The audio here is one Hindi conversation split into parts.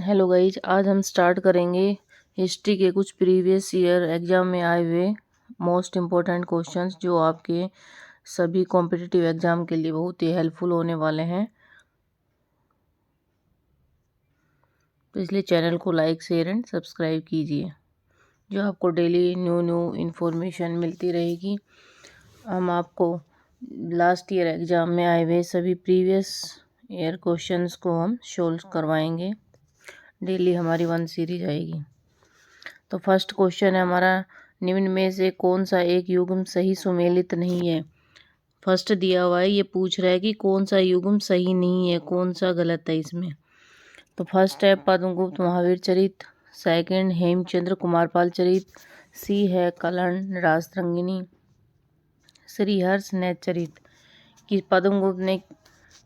हेलो गाइज, आज हम स्टार्ट करेंगे हिस्ट्री के कुछ प्रीवियस ईयर एग्जाम में आए हुए मोस्ट इम्पोर्टेंट क्वेश्चंस जो आपके सभी कॉम्पिटिटिव एग्जाम के लिए बहुत ही हेल्पफुल होने वाले हैं। तो इसलिए चैनल को लाइक, शेयर एंड सब्सक्राइब कीजिए, जो आपको डेली न्यू इन्फॉर्मेशन मिलती रहेगी। हम आपको लास्ट ईयर एग्जाम में आए हुए सभी प्रीवियस ईयर क्वेश्चंस को हम सोल्व करवाएंगे। डेली हमारी 1 सीरीज आएगी। तो फर्स्ट क्वेश्चन है हमारा, निम्न में से कौन सा एक युग्म सही सुमेलित नहीं है। फर्स्ट दिया हुआ है, ये पूछ रहा है कि कौन सा युग्म सही नहीं है, कौन सा गलत है इसमें। तो फर्स्ट है पद्मगुप्त महावीर चरित, सेकंड हेमचंद्र कुमारपाल चरित, सी है कलहण राजतरंगिणी, श्रीहर्ष नैत चरित। कि पद्मगुप्त ने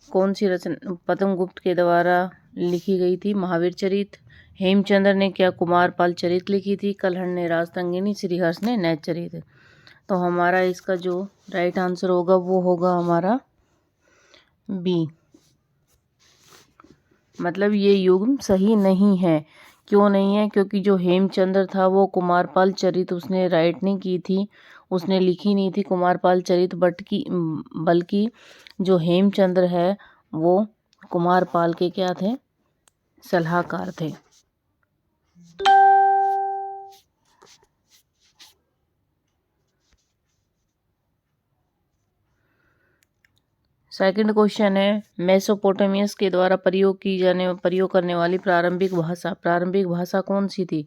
कौन सी रचना पद्मगुप्त के द्वारा लिखी गई थी, महावीर चरित। हेमचंद्र ने क्या कुमारपाल चरित लिखी थी, कलहण ने राजतरंगिणी, श्रीहर्ष ने नैत चरित। तो हमारा इसका जो राइट आंसर होगा वो होगा हमारा बी, मतलब ये युग्म सही नहीं है। क्यों नहीं है? क्योंकि जो हेमचंद्र था वो कुमारपाल चरित उसने राइट नहीं की थी, उसने लिखी नहीं थी कुमारपाल चरित, बल्कि जो हेमचंद्र है वो कुमारपाल के क्या थे, सलाहकार थे। सेकंड क्वेश्चन है, मेसोपोटामियस के द्वारा प्रयोग करने वाली प्रारंभिक भाषा कौन सी थी।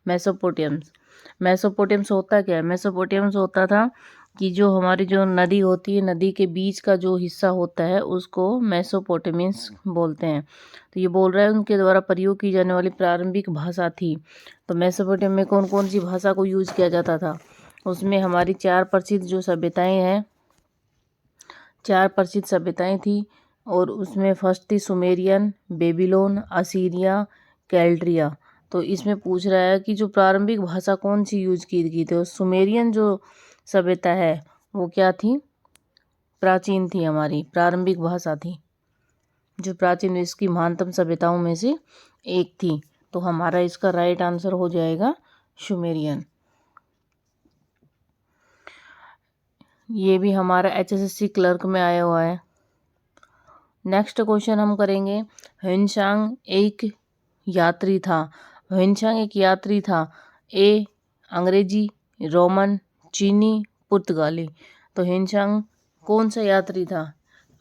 मेसोपोटामियस होता क्या है? मेसोपोटामियस होता था कि जो हमारी जो नदी होती है, नदी के बीच का जो हिस्सा होता है उसको मेसोपोटामियस बोलते हैं। तो ये बोल रहा है उनके द्वारा प्रयोग की जाने वाली प्रारंभिक भाषा थी। तो मेसोपोटामिया में कौन कौन सी भाषा को यूज किया जाता था? उसमें हमारी 4 प्रसिद्ध जो सभ्यताएं हैं, 4 प्रसिद्ध सभ्यताएं थी, और उसमें फर्स्ट थी सुमेरियन, बेबीलोन, असीरिया, कैल्ड्रिया। तो इसमें पूछ रहा है कि जो प्रारंभिक भाषा कौन सी यूज की गई थी। सुमेरियन जो सभ्यता है वो क्या थी, प्राचीन थी, हमारी प्रारंभिक भाषा थी, जो प्राचीन इसकी महानतम सभ्यताओं में से एक थी। तो हमारा इसका राइट आंसर हो जाएगा सुमेरियन। ये भी हमारा HSSC क्लर्क में आया हुआ है। नेक्स्ट क्वेश्चन हम करेंगे, ह्वेनसांग एक यात्री था। ह्वेनसांग एक यात्री था, ए अंग्रेजी, रोमन, चीनी, पुर्तगाली। तो ह्वेनसांग कौन सा यात्री था?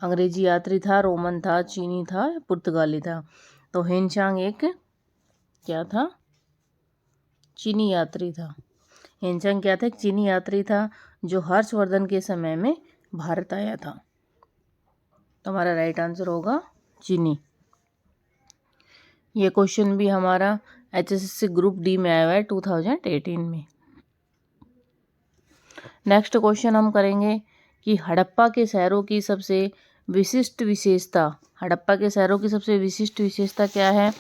अंग्रेजी यात्री था, रोमन था, चीनी था, पुर्तगाली था। तो ह्वेनसांग एक क्या था, चीनी यात्री था। ह्वेनसांग क्या था, एक चीनी यात्री था जो हर्षवर्धन के समय में भारत आया था। तो हमारा राइट आंसर होगा चीनी। ये क्वेश्चन भी हमारा HSSC ग्रुप डी में आया हुआ है 2018 में। नेक्स्ट क्वेश्चन हम करेंगे कि हड़प्पा के शहरों की सबसे विशिष्ट विशेषता। हड़प्पा के शहरों की सबसे विशिष्ट विशेषता क्या है?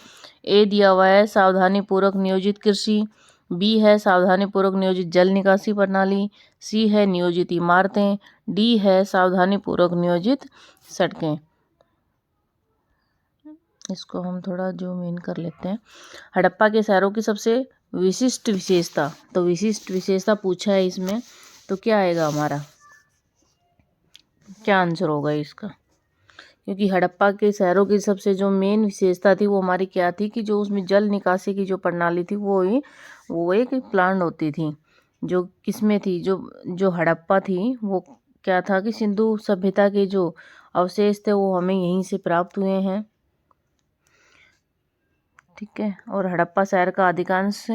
ए दिया हुआ है सावधानी पूर्वक नियोजित कृषि, बी है सावधानी पूर्वक नियोजित जल निकासी प्रणाली, सी है नियोजित इमारतें, डी है सावधानी पूर्वक नियोजित सड़कें। इसको हम थोड़ा जूम इन कर लेते हैं। हड़प्पा के शहरों की सबसे विशिष्ट विशेषता, तो विशिष्ट विशेषता पूछा है इसमें, तो क्या आएगा हमारा, क्या आंसर होगा इसका? क्योंकि हड़प्पा के शहरों की सबसे जो मेन विशेषता थी वो हमारी क्या थी कि जो उसमें जल निकासी की जो प्रणाली थी वो एक प्लांट होती थी, जो किसमें थी, जो हड़प्पा थी वो क्या था कि सिंधु सभ्यता के जो अवशेष थे वो हमें यहीं से प्राप्त हुए हैं। ठीक है, और हड़प्पा शहर का अधिकांश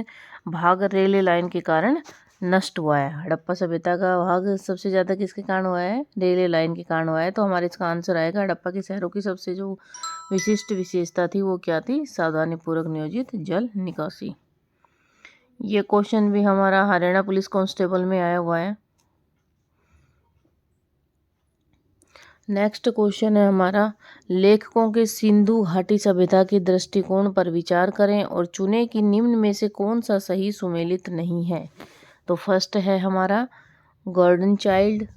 भाग रेलवे लाइन के कारण नष्ट हुआ है। हड़प्पा सभ्यता का भाग सबसे ज़्यादा किसके कारण हुआ है? रेलवे लाइन के कारण हुआ है। तो हमारे इसका आंसर आएगा हड़प्पा के शहरों की सबसे जो विशिष्ट विशेषता थी वो क्या थी? सावधानी पूर्वक नियोजित जल निकासी। ये क्वेश्चन भी हमारा हरियाणा पुलिस कांस्टेबल में आया हुआ है। नेक्स्ट क्वेश्चन है हमारा, लेखकों के सिंधु घाटी सभ्यता के दृष्टिकोण पर विचार करें और चुनें कि निम्न में से कौन सा सही सुमेलित नहीं है। तो फर्स्ट है हमारा गॉर्डन चाइल्ड,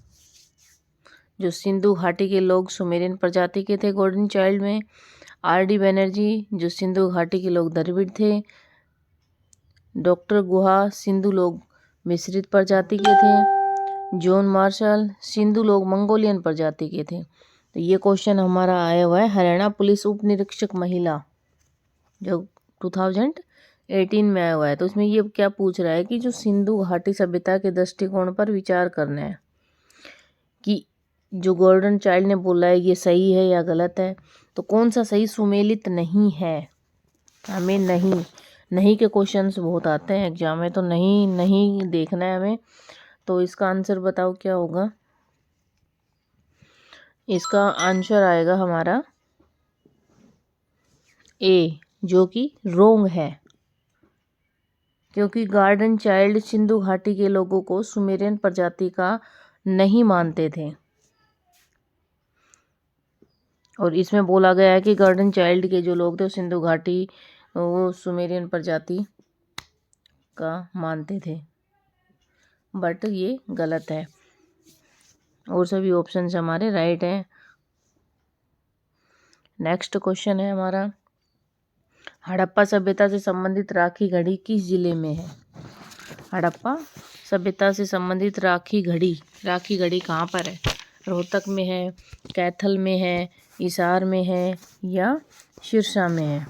जो सिंधु घाटी के लोग सुमेरियन प्रजाति के थे गॉर्डन चाइल्ड में। R.D. बनर्जी, जो सिंधु घाटी के लोग द्रविड़ थे। डॉक्टर गुहा, सिंधु लोग मिश्रित प्रजाति के थे। जॉन मार्शल, सिंधु लोग मंगोलियन प्रजाति के थे। तो ये क्वेश्चन हमारा आया हुआ है हरियाणा पुलिस उप निरीक्षक महिला, जो 2018 में आया हुआ है। तो इसमें ये क्या पूछ रहा है कि जो सिंधु घाटी सभ्यता के दृष्टिकोण पर विचार करना है कि जो गोल्डन चाइल्ड ने बोला है ये सही है या गलत है। तो कौन सा सही सुमेलित नहीं है, हमें नहीं के क्वेश्चंस बहुत आते हैं एग्जाम में, तो नहीं देखना है हमें। तो इसका आंसर बताओ क्या होगा। इसका आंसर आएगा हमारा ए, जो कि रोंग है, क्योंकि गार्डन चाइल्ड सिंधु घाटी के लोगों को सुमेरियन प्रजाति का नहीं मानते थे। और इसमें बोला गया है कि गार्डन चाइल्ड के जो लोग थे वो सिंधु घाटी वो सुमेरियन प्रजाति का मानते थे, बट ये गलत है और सभी ऑप्शंस हमारे राइट हैं। नेक्स्ट क्वेश्चन है हमारा, हड़प्पा सभ्यता से संबंधित राखी घड़ी किस जिले में है। हड़प्पा सभ्यता से संबंधित राखी घड़ी कहाँ पर है। रोहतक में है, कैथल में है, हिसार में है या सिरसा में है।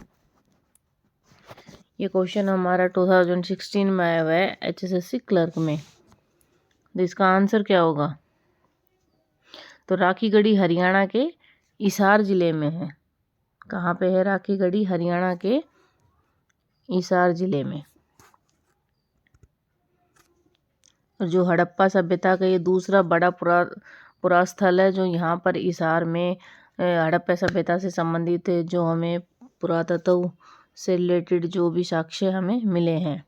ये क्वेश्चन हमारा 2016 में आया हुआ है HSSC क्लर्क में। तो इसका आंसर क्या होगा। तो राखी गढ़ी हरियाणा के हिसार जिले में है। कहाँ पे है राखी गढ़ी, हरियाणा के हिसार जिले में। और जो हड़प्पा सभ्यता का ये दूसरा बड़ा पुरास्थल है, जो यहाँ पर हिसार में हड़प्पा सभ्यता से संबंधित जो हमें पुरातत्व से रिलेटेड जो भी साक्ष्य हमें मिले हैं।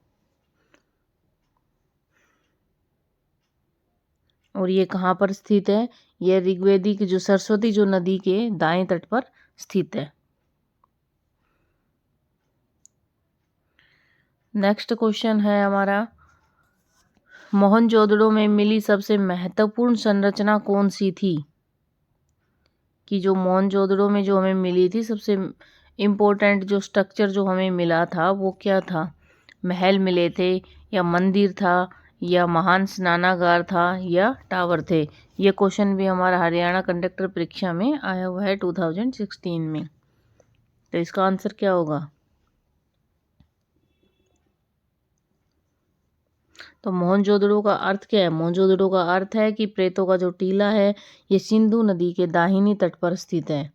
और ये कहाँ पर स्थित है, ये ऋग्वेदिक जो सरस्वती जो नदी के दाएं तट पर स्थित है। नेक्स्ट क्वेश्चन है हमारा, मोहनजोदड़ो में मिली सबसे महत्वपूर्ण संरचना कौन सी थी। कि जो मोहनजोदड़ो में जो हमें मिली थी सबसे इम्पोर्टेंट जो स्ट्रक्चर जो हमें मिला था वो क्या था। महल मिले थे या मंदिर था या महान स्नानागार था या टावर थे। ये क्वेश्चन भी हमारा हरियाणा कंडक्टर परीक्षा में आया हुआ है 2016 में। तो इसका आंसर क्या होगा। तो मोहनजोदड़ो का अर्थ क्या है। मोहनजोदड़ो का अर्थ है कि प्रेतों का जो टीला है ये सिंधु नदी के दाहिनी तट पर स्थित है।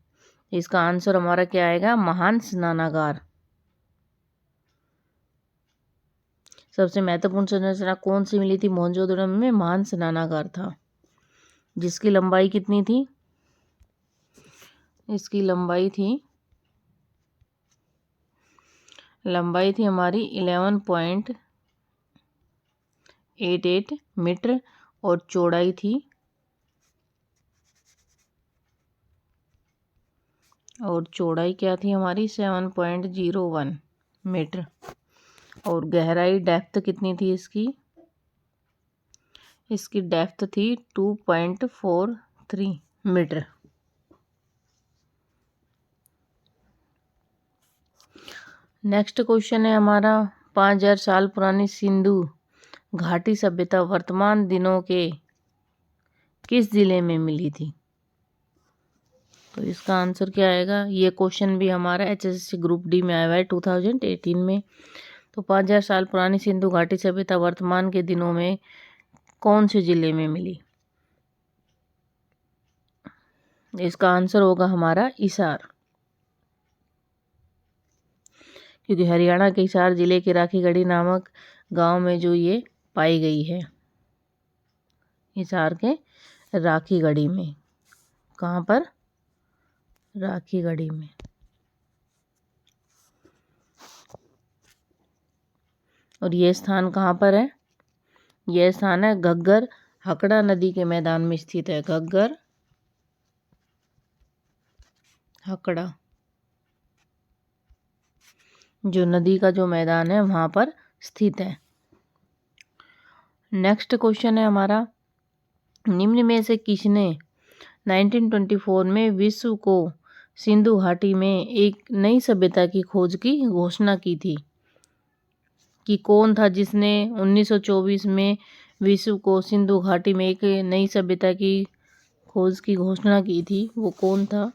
इसका आंसर हमारा क्या आएगा, महान स्नानागार। सबसे महत्वपूर्ण संरचना कौन सी मिली थी मोहनजोदड़ो में, महान स्नानागार था। जिसकी लंबाई कितनी थी, इसकी लंबाई थी हमारी 11.88 मीटर और चौड़ाई थी क्या थी हमारी 7.01 मीटर। और गहराई डेप्थ कितनी थी इसकी डेप्थ थी 2.43 मीटर। नेक्स्ट क्वेश्चन है हमारा, 5000 साल पुरानी सिंधु घाटी सभ्यता वर्तमान दिनों के किस जिले में मिली थी। तो इसका आंसर क्या आएगा। ये क्वेश्चन भी हमारा HSSC ग्रुप डी में आया हुआ है 2018 में। तो 5000 साल पुरानी सिंधु घाटी सभ्यता वर्तमान के दिनों में कौन से जिले में मिली। इसका आंसर होगा हमारा हिसार, क्योंकि हरियाणा के हिसार जिले के राखीगढ़ी नामक गांव में जो ये पाई गई है। हिसार के राखीगढ़ी में, कहाँ पर, राखीगढ़ी में। और ये स्थान कहाँ पर है, यह स्थान है घग्गर हकड़ा नदी के मैदान में स्थित है। घग्गर हकड़ा जो नदी का जो मैदान है वहाँ पर स्थित है। नेक्स्ट क्वेश्चन है हमारा, निम्न में से किसने 1924 में विश्व को सिंधु घाटी में एक नई सभ्यता की खोज की घोषणा की थी? कि कौन था जिसने 1924 में विश्व को सिंधु घाटी में एक नई सभ्यता की खोज की घोषणा की थी, वो कौन था?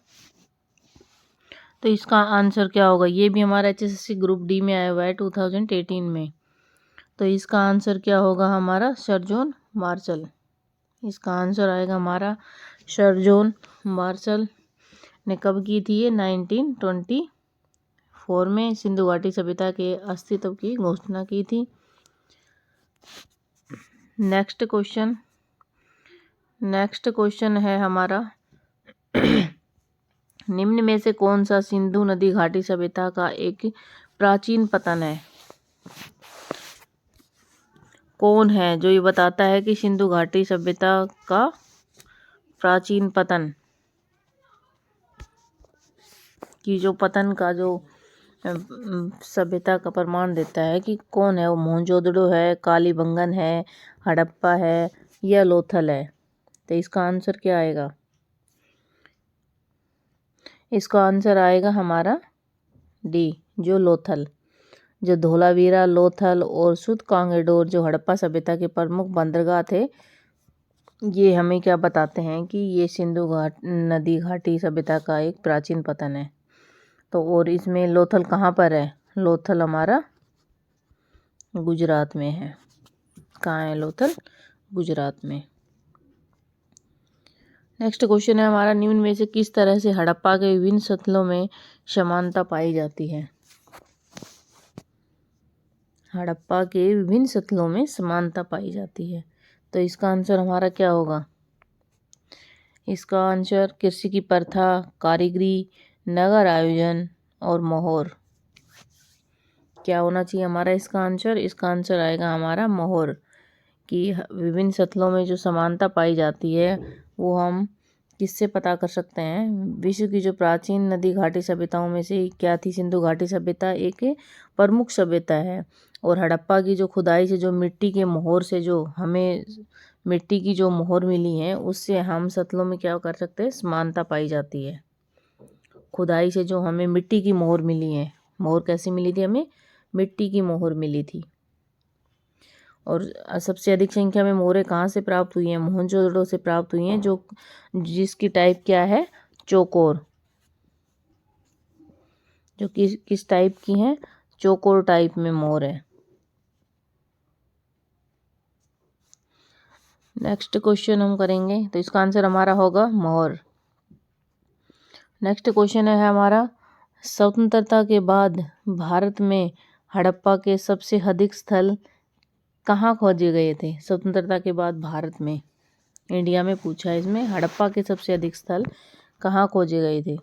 तो इसका आंसर क्या होगा? ये भी हमारा HSSC ग्रुप डी में आया हुआ है 2018 में। तो इसका आंसर क्या होगा हमारा? Sir John Marshall. इसका आंसर आएगा हमारा सर जॉन मार्शल ने कब की थी ये? 1924 में सिंधु घाटी सभ्यता के अस्तित्व की घोषणा की थी। नेक्स्ट क्वेश्चन है हमारा निम्न में से कौन सा सिंधु नदी घाटी सभ्यता का एक प्राचीन पतन है? कौन है जो ये बताता है कि सिंधु घाटी सभ्यता का प्राचीन पतन की जो पतन का जो सभ्यता का प्रमाण देता है कि कौन है वो? मोहनजोदड़ो है, कालीबंगन है, हड़प्पा है या लोथल है? तो इसका आंसर क्या आएगा? इसका आंसर आएगा हमारा डी, जो लोथल। जो धोलावीरा, लोथल और सूतकांगेडोर जो हड़प्पा सभ्यता के प्रमुख बंदरगाह थे, ये हमें क्या बताते हैं कि ये सिंधु नदी घाटी सभ्यता का एक प्राचीन पतन है। तो और इसमें लोथल कहाँ पर है? लोथल हमारा गुजरात में है। कहाँ है लोथल? गुजरात में। नेक्स्ट क्वेश्चन है हमारा निम्न में से किस तरह से हड़प्पा के विभिन्न स्थलों में समानता पाई जाती है? हड़प्पा के विभिन्न स्थलों में समानता पाई जाती है। तो इसका आंसर हमारा क्या होगा? इसका आंसर कृषि की प्रथा, कारीगरी, नगर आयोजन और मोहर। क्या होना चाहिए हमारा इसका आंसर? इसका आंसर आएगा हमारा मोहर। कि विभिन्न स्थलों में जो समानता पाई जाती है वो हम किससे पता कर सकते हैं? विश्व की जो प्राचीन नदी घाटी सभ्यताओं में से क्या थी? सिंधु घाटी सभ्यता एक प्रमुख सभ्यता है। और हड़प्पा की जो खुदाई से जो मिट्टी के मोहर से जो हमें मिट्टी की जो मोहर मिली है उससे हम स्थलों में क्या कर सकते हैं? समानता पाई जाती है। खुदाई से जो हमें मिट्टी की मोहर मिली है, मोहर कैसी मिली थी हमें? मिट्टी की मोहर मिली थी। और सबसे अधिक संख्या में मोहरें कहाँ से प्राप्त हुई हैं? मोहनजोदड़ो से प्राप्त हुई हैं, जो जिसकी टाइप क्या है? चौकोर। जो किस टाइप की हैं? चौकोर टाइप में मोहर है। नेक्स्ट क्वेश्चन हम करेंगे तो इसका आंसर हमारा होगा मोहर। नेक्स्ट क्वेश्चन है हमारा स्वतंत्रता के बाद भारत में हड़प्पा के सबसे अधिक स्थल कहाँ खोजे गए थे? स्वतंत्रता के बाद भारत में, इंडिया में पूछा है इसमें, हड़प्पा के सबसे अधिक स्थल कहाँ खोजे गए थे?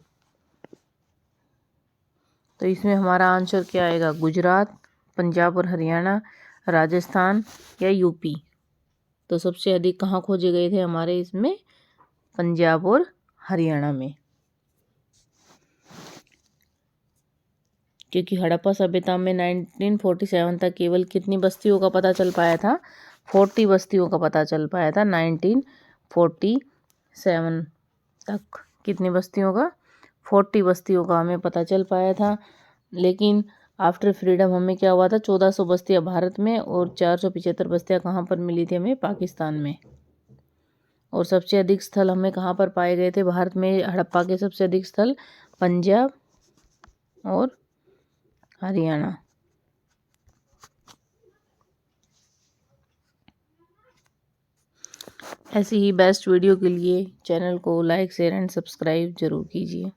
तो इसमें हमारा आंसर क्या आएगा? गुजरात, पंजाब और हरियाणा, राजस्थान या यूपी? तो सबसे अधिक कहाँ खोजे गए थे हमारे इसमें? पंजाब और हरियाणा में। क्योंकि हड़प्पा सभ्यता में 1947 तक केवल कितनी बस्तियों का पता चल पाया था? 40 बस्तियों का पता चल पाया था 1947 तक। कितनी बस्तियों का? 40 बस्तियों का हमें पता चल पाया था। लेकिन आफ्टर फ्रीडम हमें क्या हुआ था? 1400 बस्तियां भारत में और 475 बस्तियां कहाँ पर मिली थी हमें? पाकिस्तान में। और सबसे अधिक स्थल हमें कहाँ पर पाए गए थे भारत में? हड़प्पा के सबसे अधिक स्थल पंजाब और हरियाणा। ऐसी ही बेस्ट वीडियो के लिए चैनल को लाइक, शेयर एंड सब्सक्राइब जरूर कीजिए।